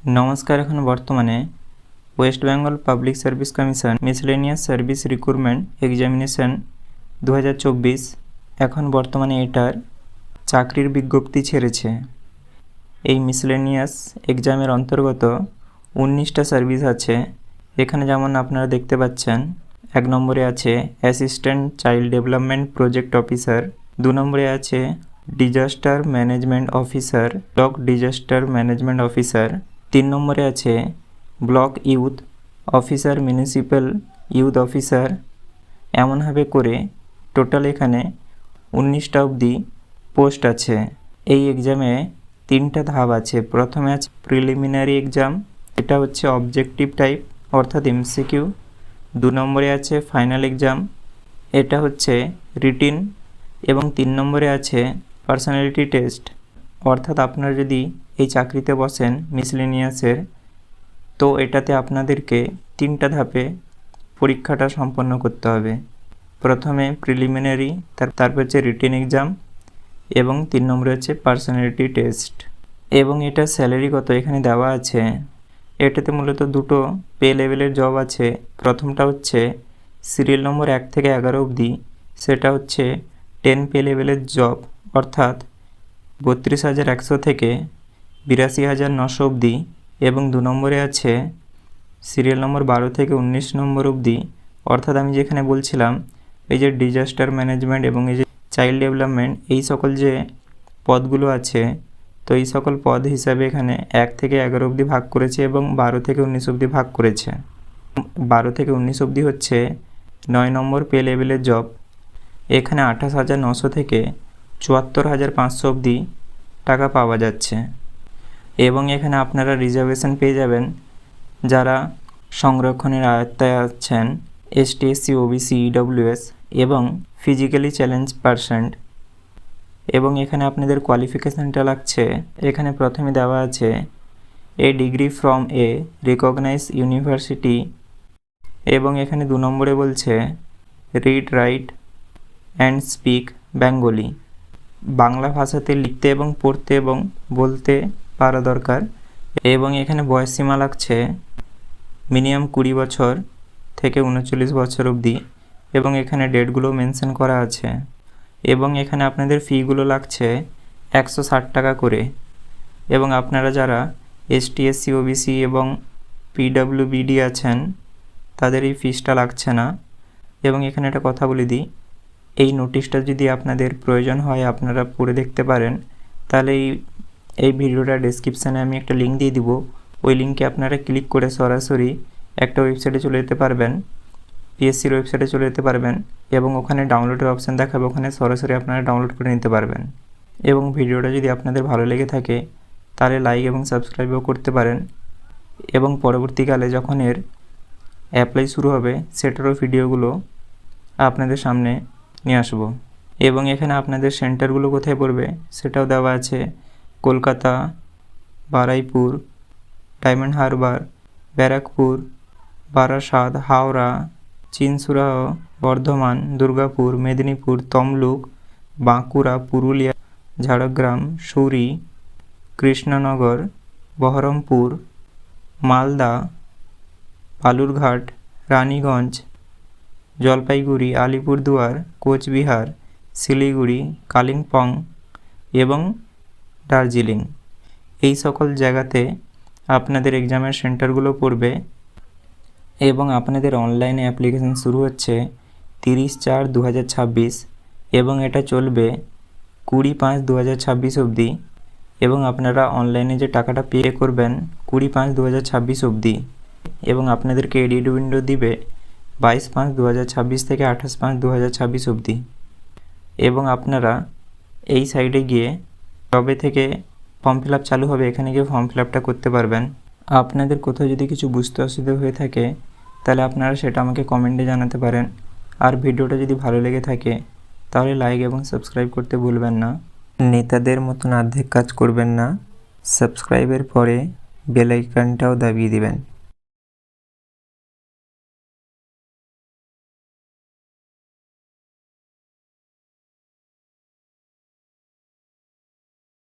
নমস্কার। এখন বর্তমানে West Bengal public service commission miscellaneous service recruitment examination 2024 এখন বর্তমানে এটার চাকরির বিজ্ঞপ্তি ছেড়েছে। এই মিসেলেনিয়াস এক্সামের অন্তর্গত 19টা সার্ভিস আছে। এখানে যেমন আপনারা দেখতে পাচ্ছেন, 1 নম্বরে আছে assistant child development project officer, 2 নম্বরে আছে disaster management officer, block disaster management officer, 3 নম্বরে আছে block youth officer, municipal youth officer. এমনভাবে করে টোটাল এখানে 19টা অবধি পোস্ট আছে। এই এক্সামে 3টা ধাপ আছে। প্রথমে আছে প্রিলিমিনারি এক্সাম, এটা হচ্ছে অবজেক্টিভ টাইপ অর্থাৎ এমসিকিউ। 2 নম্বরে আছে ফাইনাল এক্সাম, এটা হচ্ছে রিটিন। এবং 3 নম্বরে আছে পার্সোনালিটি টেস্ট, অর্থাৎ আপনারা যদি এই চাকরিতে বসেন মিসেলেনিয়াসের, তো এটাতে আপনাদেরকে 3টা ধাপে পরীক্ষাটা সম্পন্ন করতে হবে। প্রথমে প্রিলিমিনারি, তারপর হচ্ছে রিটেন এক্সাম এবং 3 নম্বরে হচ্ছে পার্সোনালিটি টেস্ট। এবং এটা স্যালারি কত এখানে দেওয়া আছে। এটাতে মূলত 2টো পে লেভেলের জব আছে। প্রথমটা হচ্ছে সিরিয়াল নম্বর 1 থেকে 11 অবধি, সেটা হচ্ছে 10 পে লেভেলের জব, অর্থাৎ 32,100 থেকে 82,900 অবধি। এবং 2 নম্বরে আছে সিরিয়াল নম্বর 12 থেকে 19 নম্বর অবধি, অর্থাৎ আমি যেখানে বলছিলাম এই যে ডিজাস্টার ম্যানেজমেন্ট এবং এই যে চাইল্ড ডেভেলপমেন্ট, এই সকল যে পদগুলো আছে, তো এই সকল পদ হিসাবে এখানে 1 থেকে 11 অবধি ভাগ করেছে এবং 12 থেকে 19 অবধি ভাগ করেছে। 12 থেকে 19 অবধি হচ্ছে 9 নম্বর পে লেভেলের জব। এখানে 28,900 থেকে 74,500 অবধি টাকা পাওয়া যাচ্ছে। এবং এখানে আপনারা রিজার্ভেশন পেয়ে যাবেন যারা সংরক্ষণের আওতায় আছেন, এসটি, এসসি, ওবিসি, ইডব্লিউএস এবং ফিজিক্যালি চ্যালেঞ্জ পারসন। এবং এখানে আপনাদের কোয়ালিফিকেশানটা লাগছে, এখানে প্রথমে দেওয়া আছে a degree from a recognise university. এবং এখানে 2 নম্বরে বলছে read, write and speak Bengali, বাংলা ভাষাতে লিখতে এবং পড়তে এবং বলতে পারা দরকার। এবং এখানে বয়সসীমা লাগছে মিনিমাম 20 বছর থেকে 39 বছর অবধি। এবং এখানে ডেটগুলো মেনশন করা আছে। এবং এখানে আপনাদের ফিগুলো লাগছে 160 টাকা করে। এবং আপনারা যারা এসটি, এসসি, ওবিসি এবং পিডব্লিউবিডি আছেন, তাদের এই ফিসটা লাগছে না। এবং এখানে একটা কথা বলে দিই, এই নোটিশটা যদি আপনাদের প্রয়োজন হয় আপনারা পড়ে দেখতে পারেন। তাহলে এই ভিডিওটা ডেসক্রিপশানে আমি একটা লিঙ্ক দিয়ে দিব। ওই লিঙ্কে আপনারা ক্লিক করে সরাসরি একটা ওয়েবসাইটে চলে যেতে পারবেন, পিএসসির ওয়েবসাইটে চলে যেতে পারবেন। এবং ওখানে ডাউনলোডের অপশান দেখাবে, ওখানে সরাসরি আপনারা ডাউনলোড করে নিতে পারবেন। এবং ভিডিওটা যদি আপনাদের ভালো লেগে থাকে তাহলে লাইক এবং সাবস্ক্রাইবও করতে পারেন। এবং পরবর্তীকালে যখন এর অ্যাপ্লাই শুরু হবে সেটারও ভিডিওগুলো আপনাদের সামনে নিয়ে আসবো। এবং এখানে আপনাদের সেন্টারগুলো কোথায় পড়বে সেটাও দেওয়া আছে। কলকাতা, বারুইপুর, ডায়মন্ড হারবার, ব্যারাকপুর, বারাসাত, হাওড়া, চিনসুরাহ, বর্ধমান, দুর্গাপুর, মেদিনীপুর, তমলুক, বাঁকুড়া, পুরুলিয়া, ঝাড়গ্রাম, সুরি, কৃষ্ণনগর, বহরমপুর, মালদা, বালুরঘাট, রানীগঞ্জ, জলপাইগুড়ি, আলিপুরদুয়ার, কোচবিহার, শিলিগুড়ি, কালিম্পং এবং দার্জিলিং, এই সকল জায়গাতে আপনাদের এক্সামের সেন্টারগুলো পড়বে। এবং আপনাদের অনলাইনে অ্যাপ্লিকেশান শুরু হচ্ছে 30/4/2026 এবং এটা চলবে 20/5/2026 অবধি। এবং আপনারা অনলাইনে যে টাকাটা পে করবেন 20/5/2026 অবধি। এবং আপনাদেরকে এডিট উইন্ডো দিবে 22/5/2026 থেকে 28/5/2026 অবধি। এবং আপনারা এই সাইডে গিয়ে কবে থেকে ফর্ম ফিল আপ চালু হবে এখানে গিয়ে ফর্ম ফিল আপটা করতে পারবেন। আপনাদের কোথাও যদি কিছু বুঝতে অসুবিধা হয়ে থাকে তাহলে আপনারা সেটা আমাকে কমেন্টে জানাতে পারেন। আর ভিডিওটা যদি ভালো লেগে থাকে তাহলে লাইক এবং সাবস্ক্রাইব করতে ভুলবেন না। নেতাদের মতন অর্ধেক কাজ করবেন না, সাবস্ক্রাইবের পরে বেল আইকনটাও দাবিয়ে দিবেন।